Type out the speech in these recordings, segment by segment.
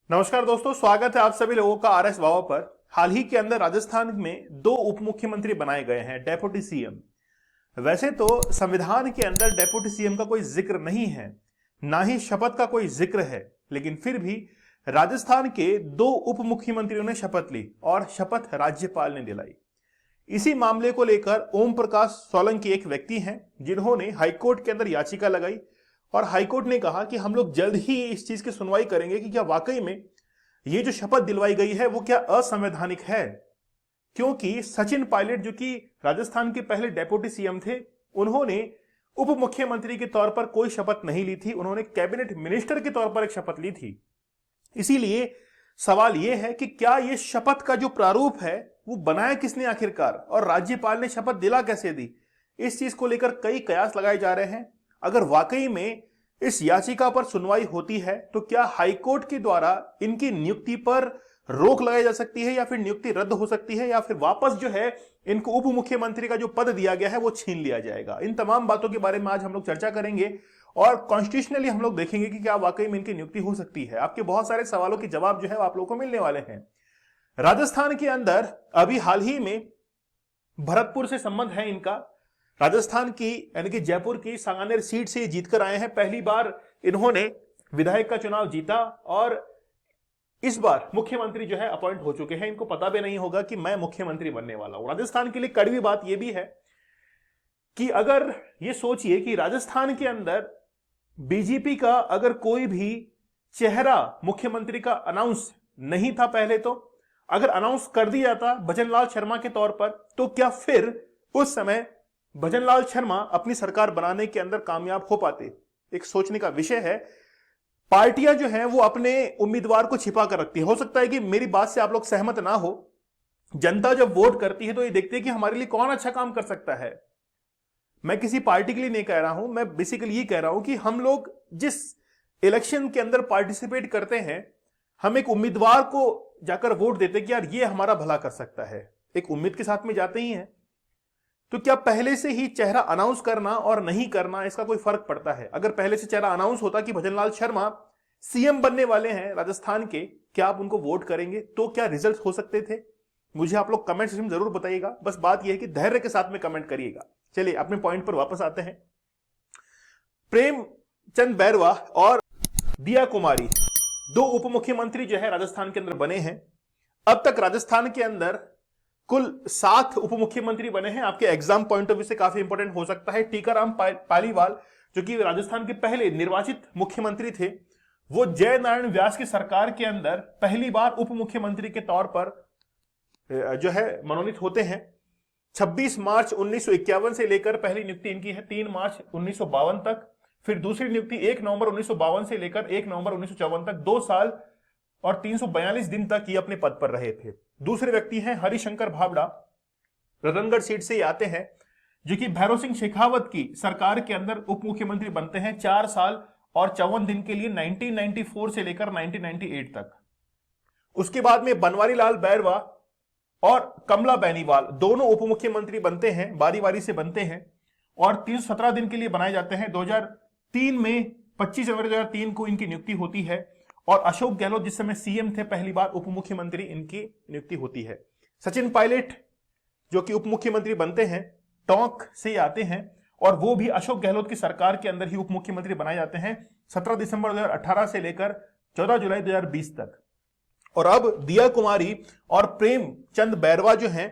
नमस्कार दोस्तों, स्वागत है आप सभी लोगों का आर एस वावा पर। हाल ही के अंदर राजस्थान में दो उप मुख्यमंत्री बनाए गए हैं, डेप्यूटी सीएम। वैसे तो संविधान के अंदर डेप्यूटी सीएम का कोई जिक्र नहीं है, ना ही शपथ का कोई जिक्र है, लेकिन फिर भी राजस्थान के दो उप मुख्यमंत्रियों ने शपथ ली और शपथ राज्यपाल ने दिलाई। इसी मामले को लेकर ओम प्रकाश सोलंकी एक व्यक्ति हैं जिन्होंने हाईकोर्ट के अंदर याचिका लगाई और हाईकोर्ट ने कहा कि हम लोग जल्द ही इस चीज की सुनवाई करेंगे कि क्या वाकई में ये जो शपथ दिलवाई गई है वो क्या असंवैधानिक है। क्योंकि सचिन पायलट जो कि राजस्थान के पहले डेप्यूटी सीएम थे, उन्होंने उप मुख्यमंत्री के तौर पर कोई शपथ नहीं ली थी, उन्होंने कैबिनेट मिनिस्टर के तौर पर एक शपथ ली थी। इसीलिए सवाल यह है कि क्या यह शपथ का जो प्रारूप है वो बनाया किसने आखिरकार, और राज्यपाल ने शपथ दिला कैसे दी। इस चीज को लेकर कई कयास लगाए जा रहे हैं। अगर वाकई में इस याचिका पर सुनवाई होती है तो क्या हाईकोर्ट के द्वारा इनकी नियुक्ति पर रोक लगाई जा सकती है, या फिर नियुक्ति रद्द हो सकती है, या फिर वापस जो है इनको उप मुख्यमंत्री का जो पद दिया गया है वो छीन लिया जाएगा। इन तमाम बातों के बारे में आज हम लोग चर्चा करेंगे और कॉन्स्टिट्यूशनली हम लोग देखेंगे कि क्या वाकई में इनकी नियुक्ति हो सकती है। आपके बहुत सारे सवालों के जवाब जो है आप लोगों को मिलने वाले हैं। राजस्थान के अंदर अभी हाल ही में भरतपुर से संबंध है इनका। राजस्थान की यानी कि जयपुर की सांगानेर सीट से जीतकर आए हैं। पहली बार इन्होंने विधायक का चुनाव जीता और इस बार मुख्यमंत्री जो है अपॉइंट हो चुके हैं। इनको पता भी नहीं होगा कि मैं मुख्यमंत्री बनने वाला हूं। राजस्थान के लिए कड़वी बात यह भी है कि अगर ये सोचिए कि राजस्थान के अंदर बीजेपी का अगर कोई भी चेहरा मुख्यमंत्री का अनाउंस नहीं था पहले, तो अगर अनाउंस कर दिया जाता भजनलाल शर्मा के तौर पर, तो क्या फिर उस समय भजनलाल शर्मा अपनी सरकार बनाने के अंदर कामयाब हो पाते। एक सोचने का विषय है। पार्टियां जो हैं वो अपने उम्मीदवार को छिपा कर रखती है। हो सकता है कि मेरी बात से आप लोग सहमत ना हो। जनता जब वोट करती है तो ये देखती है कि हमारे लिए कौन अच्छा काम कर सकता है। मैं किसी पार्टी के लिए नहीं कह रहा हूं, मैं बेसिकली ये कह रहा हूं कि हम लोग जिस इलेक्शन के अंदर पार्टिसिपेट करते हैं, हम एक उम्मीदवार को जाकर वोट देते कि यार ये हमारा भला कर सकता है, एक उम्मीद के साथ में जाते ही हैं। तो क्या पहले से ही चेहरा अनाउंस करना और नहीं करना इसका कोई फर्क पड़ता है। अगर पहले से चेहरा अनाउंस होता कि भजनलाल शर्मा सीएम बनने वाले हैं राजस्थान के, क्या आप उनको वोट करेंगे? तो क्या रिजल्ट हो सकते थे? मुझे आप लोग कमेंट सेक्शन में जरूर बताइएगा। बस बात यह है कि धैर्य के साथ में कमेंट करिएगा। चलिए अपने पॉइंट पर वापस आते हैं। प्रेमचंद बैरवा और दिया कुमारी दो उप मुख्यमंत्री जो है राजस्थान के अंदर बने हैं। अब तक राजस्थान के अंदर कुल 7 उप मुख्यमंत्री बने हैं। आपके एग्जाम पॉइंट ऑफ व्यू से काफी इंपॉर्टेंट हो सकता है। टीकाराम पालीवाल जो कि राजस्थान के पहले निर्वाचित मुख्यमंत्री थे, वो जय नारायण व्यास की सरकार के अंदर पहली बार उप मुख्यमंत्री के तौर पर जो है मनोनीत होते हैं। 26 मार्च 1951 से लेकर पहली नियुक्ति इनकी है 3 मार्च 1952 तक। फिर दूसरी नियुक्ति 1 नवंबर 1952 से लेकर 1 नवंबर 1954 तक। 2 साल और 342 दिन तक ये अपने पद पर रहे थे। दूसरे व्यक्ति हैं हरिशंकर भावड़ा, रतनगढ़ सीट से आते हैं, जो कि भैरव सिंह शेखावत की सरकार के अंदर उप मुख्यमंत्री बनते हैं 4 साल और 54 दिन के लिए 1994 से लेकर 1998 तक। उसके बाद में बनवारी लाल बैरवा और कमला बेनीवाल दोनों उप मुख्यमंत्री बनते हैं, बारी बारी से बनते हैं और 317 दिन के लिए बनाए जाते हैं। 2003 में 25 जनवरी 2003 को इनकी नियुक्ति होती है और अशोक गहलोत जिस समय सीएम थे पहली बार उप मुख्यमंत्री इनकी नियुक्ति होती है। सचिन पायलट जो कि उप मुख्यमंत्री बनते हैं टोंक से आते हैं और वो भी अशोक गहलोत की सरकार के अंदर ही उप मुख्यमंत्री बनाए जाते हैं 17 दिसंबर 2018 से लेकर 14 जुलाई 2020 तक। और अब दिया कुमारी और प्रेमचंद बैरवा जो हैं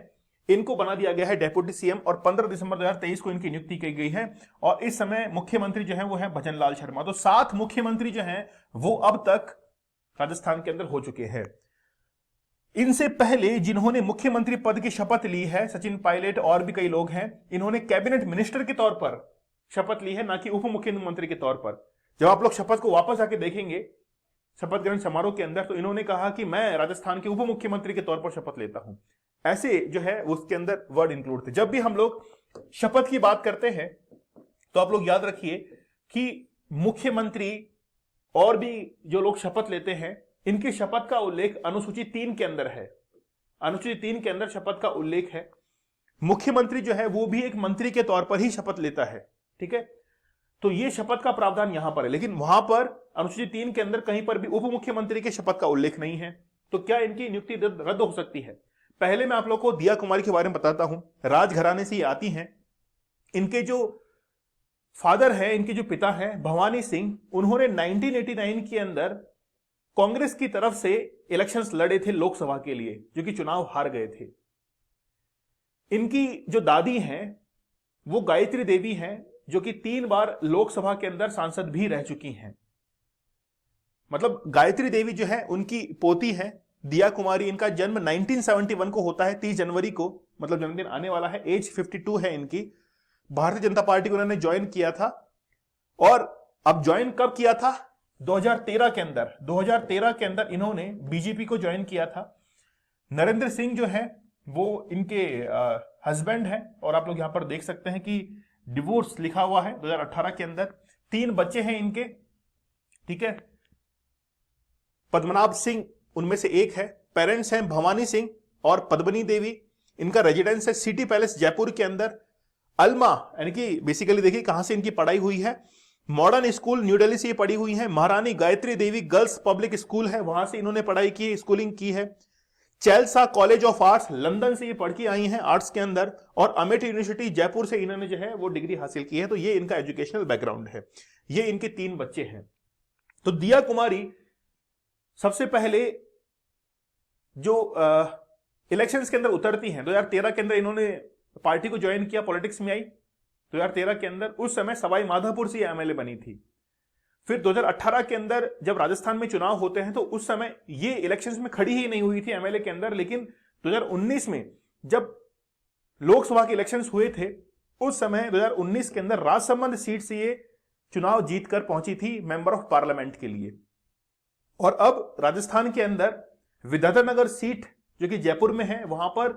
इनको बना दिया गया है डेप्यूटी सीएम और 15 दिसंबर 2023 को इनकी नियुक्ति की गई है और इस समय मुख्यमंत्री जो है वो है भजनलाल शर्मा। तो 7 मुख्यमंत्री जो हैं वो अब तक राजस्थान के अंदर हो चुके हैं। इनसे पहले जिन्होंने मुख्यमंत्री पद की शपथ ली है, सचिन पायलट और भी कई लोग हैं, इन्होंने कैबिनेट मिनिस्टर के तौर पर शपथ ली है, ना कि उप मुख्यमंत्री के तौर पर। जब आप लोग शपथ को वापस आके देखेंगे शपथ ग्रहण समारोह के अंदर, तो इन्होंने कहा कि मैं राजस्थान के उप मुख्यमंत्री के तौर पर शपथ लेता हूं। ऐसे जो है उसके अंदर वर्ड इंक्लूड थे। जब भी हम लोग शपथ की बात करते हैं तो आप लोग याद रखिए कि मुख्यमंत्री और भी जो लोग शपथ लेते हैं इनकी शपथ का उल्लेख अनुसूची 3 के अंदर है। अनुसूची 3 के अंदर शपथ का उल्लेख है। मुख्यमंत्री जो है वो भी एक मंत्री के तौर पर ही शपथ लेता है। ठीक है, तो ये शपथ का प्रावधान यहां पर है, लेकिन वहां पर अनुसूची 3 के अंदर कहीं पर भी उप मुख्यमंत्री के शपथ का उल्लेख नहीं है। तो क्या इनकी नियुक्ति रद्द हो सकती है? पहले मैं आप लोग को दिया कुमारी के बारे में बताता हूं। राजघराने से ये आती हैं। इनके जो फादर है, इनके जो पिता है भवानी सिंह, उन्होंने 1989 के अंदर कांग्रेस की तरफ से इलेक्शंस लड़े थे लोकसभा के लिए, जो कि चुनाव हार गए थे। इनकी जो दादी हैं वो गायत्री देवी हैं, जो कि 3 बार लोकसभा के अंदर सांसद भी रह चुकी हैं। मतलब गायत्री देवी जो है उनकी पोती है दिया कुमारी। इनका जन्म 1971 को होता है, 30 जनवरी को, मतलब जन्मदिन आने वाला है। एज 52 है इनकी। भारतीय जनता पार्टी को उन्होंने ज्वाइन किया था। और अब ज्वाइन कब किया था? 2013 के अंदर। 2013 के अंदर इन्होंने बीजेपी को ज्वाइन किया था। नरेंद्र सिंह जो है वो इनके हस्बैंड है, और आप लोग यहां पर देख सकते हैं कि डिवोर्स लिखा हुआ है 2018 के अंदर। 3 बच्चे हैं इनके, ठीक है। पद्मनाभ सिंह उनमें से एक है। पेरेंट्स हैं भवानी सिंह और पद्मनी देवी। इनका रेजिडेंस है सिटी पैलेस जयपुर के अंदर। अल्मा, यानी कि बेसिकली देखिए कहां से इनकी पढ़ाई हुई है। मॉडर्न स्कूल न्यू दिल्ली से ये पढ़ी हुई है। महारानी Gayatri Devi girls public school है, वहां से इन्होंने पढ़ाई की, स्कूलिंग की है। Chelsea college of arts London से ये पढ़ के आई हैं आर्ट्स के अंदर। और अमेठी यूनिवर्सिटी जयपुर से इन्होंने जो है वो डिग्री हासिल की है। तो ये इनका एजुकेशनल बैकग्राउंड है। ये इनके 3 बच्चे हैं। तो दिया कुमारी सबसे पहले जो इलेक्शंस के अंदर उतरती हैं, 2013 के अंदर इन्होंने पार्टी को ज्वाइन किया, पॉलिटिक्स में आई 2013 के अंदर। उस समय सवाई माधोपुर से एमएलए बनी थी। फिर 2018 के अंदर जब राजस्थान में चुनाव होते हैं तो उस समय ये इलेक्शंस में खड़ी ही नहीं हुई थी एमएलए के अंदर। लेकिन 2019 में जब लोकसभा के इलेक्शंस हुए थे, उस समय 2019 के अंदर राजसमंद सीट से ये चुनाव जीतकर पहुंची थी मेंबर ऑफ पार्लियामेंट के लिए। और अब राजस्थान के अंदर विद्याधर सीट जो कि जयपुर में है, वहां पर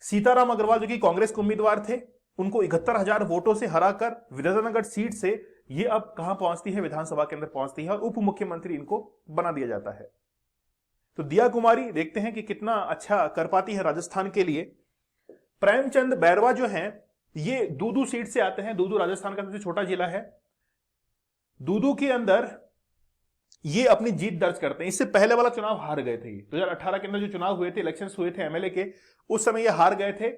सीताराम अग्रवाल जो कि कांग्रेस के उम्मीदवार थे, उनको 71,000 वोटों से हराकर विद्याधर सीट से ये अब कहां पहुंचती है? विधानसभा के अंदर पहुंचती है और उप मुख्यमंत्री इनको बना दिया जाता है। तो दिया कुमारी देखते हैं कि कितना अच्छा कर पाती है राजस्थान के लिए। प्रेमचंद बैरवा जो हैं ये दूदू सीट से आते हैं। दूदू राजस्थान का सबसे छोटा जिला है। दूदू के अंदर ये अपनी जीत दर्ज करते हैं। इससे पहले वाला चुनाव हार गए थे। 2018 के अंदर जो चुनाव हुए थे, इलेक्शंस हुए थे एमएलए के, उस समय ये हार गए थे।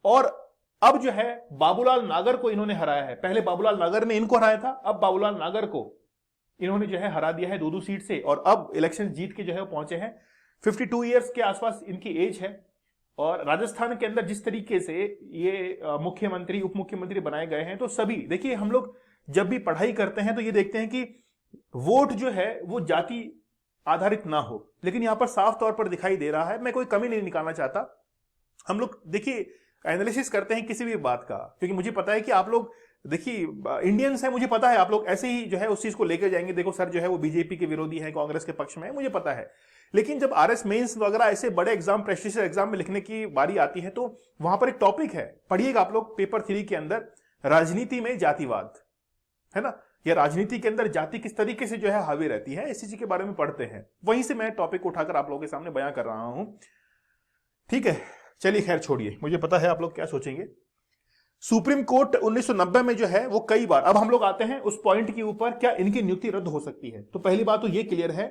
और अब जो है बाबूलाल नागर को इन्होंने हराया है। पहले बाबूलाल नागर ने इनको हराया था, अब बाबूलाल नागर को इन्होंने जो है हरा दिया है दूदू सीट से। और अब इलेक्शन जीत के जो है वो पहुंचे हैं। 52 ईयर्स के आसपास इनकी एज है। और राजस्थान के अंदर जिस तरीके से ये मुख्यमंत्री उप मुख्यमंत्री बनाए गए हैं, तो सभी देखिए, हम लोग जब भी पढ़ाई करते हैं तो ये देखते हैं कि वोट जो है वो जाति आधारित ना हो, लेकिन यहां पर साफ तौर पर दिखाई दे रहा है। मैं कोई कमी नहीं निकालना चाहता। हम लोग देखिए एनालिसिस करते हैं किसी भी बात का, क्योंकि मुझे पता है कि आप लोग देखिए इंडियंस हैं, मुझे पता है आप लोग ऐसे ही जो है उस चीज को लेकर जाएंगे। देखो सर जो है वो बीजेपी के विरोधी है, कांग्रेस के पक्ष में है, मुझे पता है। लेकिन जब आरएस मेंस वगैरह ऐसे बड़े एग्जाम, प्रेस्टिजियस एग्जाम में लिखने की बारी आती है, तो वहां पर एक टॉपिक है, पढ़िएगा आप लोग पेपर 3 के अंदर, राजनीति में जातिवाद, है ना, या राजनीति के अंदर जाति किस तरीके से जो है हावी रहती है, इसी चीज के बारे में पढ़ते हैं। वहीं से मैं टॉपिक उठाकर आप लोगों के सामने बयां कर रहा हूं। ठीक है, चलिए खैर छोड़िए, मुझे पता है आप लोग क्या सोचेंगे। सुप्रीम कोर्ट 1990 में जो है वो कई बार, अब हम लोग आते हैं उस पॉइंट के ऊपर, क्या इनकी नियुक्ति रद्द हो सकती है? तो पहली बात तो ये क्लियर है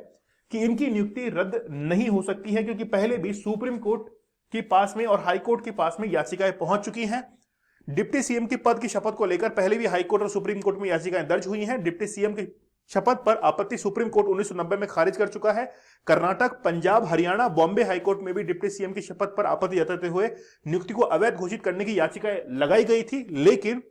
कि इनकी नियुक्ति रद्द नहीं हो सकती है, क्योंकि पहले भी सुप्रीम कोर्ट के पास में और हाई कोर्ट के पास में याचिकाएं पहुंच चुकी हैं। डिप्टी सीएम के पद की शपथ को लेकर पहले भी हाई कोर्ट और सुप्रीम कोर्ट में याचिकाएं दर्ज हुई हैं। डिप्टी सीएम की शपथ पर आपत्ति सुप्रीम कोर्ट 1990 में खारिज कर चुका है। कर्नाटक, पंजाब, हरियाणा, बॉम्बे हाई कोर्ट में भी डिप्टी सीएम की शपथ पर आपत्ति जताते हुए नियुक्ति को अवैध घोषित करने की याचिकाएं लगाई गई थी। लेकिन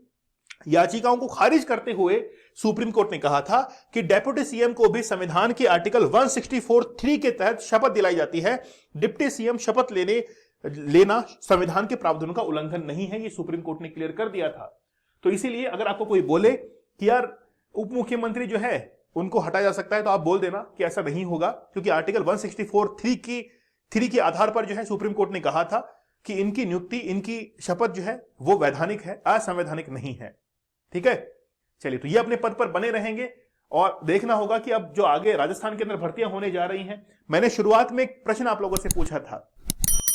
याचिकाओं को खारिज करते हुए सुप्रीम कोर्ट ने कहा था कि डेप्यूटी सीएम को भी संविधान के आर्टिकल 164(3) के तहत शपथ दिलाई जाती है। डिप्टी सीएम शपथ लेना संविधान के प्रावधानों का उल्लंघन नहीं है, ये सुप्रीम कोर्ट ने क्लियर कर दिया था। तो इसीलिए अगर आपको कोई बोले कि यार उप मुख्यमंत्री जो है उनको हटाया जा सकता है, तो आप बोल देना कि ऐसा नहीं होगा, क्योंकि आर्टिकल 164(3) के आधार पर जो है सुप्रीम कोर्ट ने कहा था कि इनकी नियुक्ति, इनकी शपथ जो है वो वैधानिक है, असंवैधानिक नहीं है। ठीक है, चलिए, तो ये अपने पद पर बने रहेंगे और देखना होगा कि अब जो आगे राजस्थान के अंदर भर्तियां होने जा रही हैं। मैंने शुरुआत में एक प्रश्न आप लोगों से पूछा था,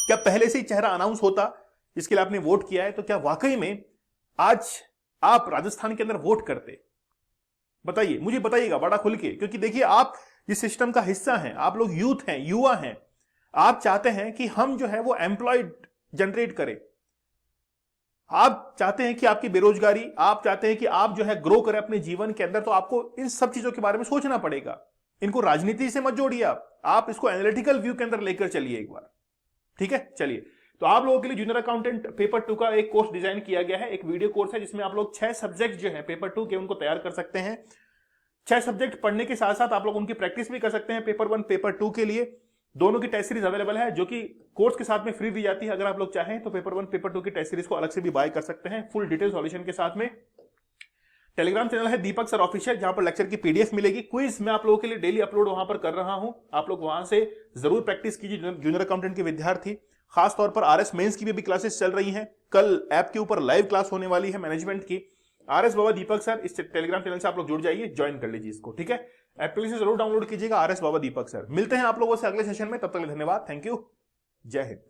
क्या पहले से ही चेहरा अनाउंस होता जिसके लिए आपने वोट किया है, तो क्या वाकई में आज आप राजस्थान के अंदर वोट करते? बताइए, मुझे बताइएगा बड़ा खुल के, क्योंकि देखिए आप इस सिस्टम का हिस्सा हैं, आप लोग यूथ हैं, युवा हैं, आप चाहते हैं कि हम जो है वो एम्प्लॉयड जनरेट करें, आप चाहते हैं कि आपकी बेरोजगारी, आप चाहते हैं कि आप जो है ग्रो करें अपने जीवन के अंदर, तो आपको इन सब चीजों के बारे में सोचना पड़ेगा। इनको राजनीति से मत जोड़िए, आप इसको एनालिटिकल व्यू के अंदर लेकर चलिए एक बार, ठीक है। चलिए, तो आप लोगों के लिए जूनियर अकाउंटेंट पेपर 2 का एक कोर्स डिजाइन किया गया है, एक वीडियो कोर्स है जिसमें आप लोग 6 सब्जेक्ट जो है पेपर 2 के उनको तैयार कर सकते हैं। 6 सब्जेक्ट पढ़ने के साथ साथ आप लोग उनकी प्रैक्टिस भी कर सकते हैं पेपर 1 पेपर 2 के लिए। दोनों की टेस्ट सीरीज अवेलेबल है जो कि कोर्स के साथ में फ्री दी जाती है। अगर आप लोग चाहें तो पेपर 1 पेपर 2 की टेस्ट सीरीज को अलग से भी बाय कर सकते हैं फुल डिटेल सॉल्यूशन के साथ में। टेलीग्राम चैनल है दीपक सर ऑफिशियल, जहां पर लेक्चर की पीडीएफ मिलेगी। क्विज मैं आप लोगों के लिए डेली अपलोड वहां पर कर रहा हूं, आप लोग वहां से जरूर प्रैक्टिस कीजिए जूनियर अकाउंटेंट के विद्यार्थी। खास तौर पर आरएस मेंस की भी क्लासेस चल रही हैं, कल ऐप के ऊपर लाइव क्लास होने वाली है मैनेजमेंट की। आरएस बाबा दीपक सर, इस टेलीग्राम चैनल से आप लोग जुड़ जाइए, ज्वाइन कर लीजिए इसको, ठीक है। एप्लीकेशन जरूर डाउनलोड कीजिएगा आरएस बाबा दीपक सर। मिलते हैं आप लोगों से अगले सेशन में, तब तक धन्यवाद, थैंक यू, जय हिंद।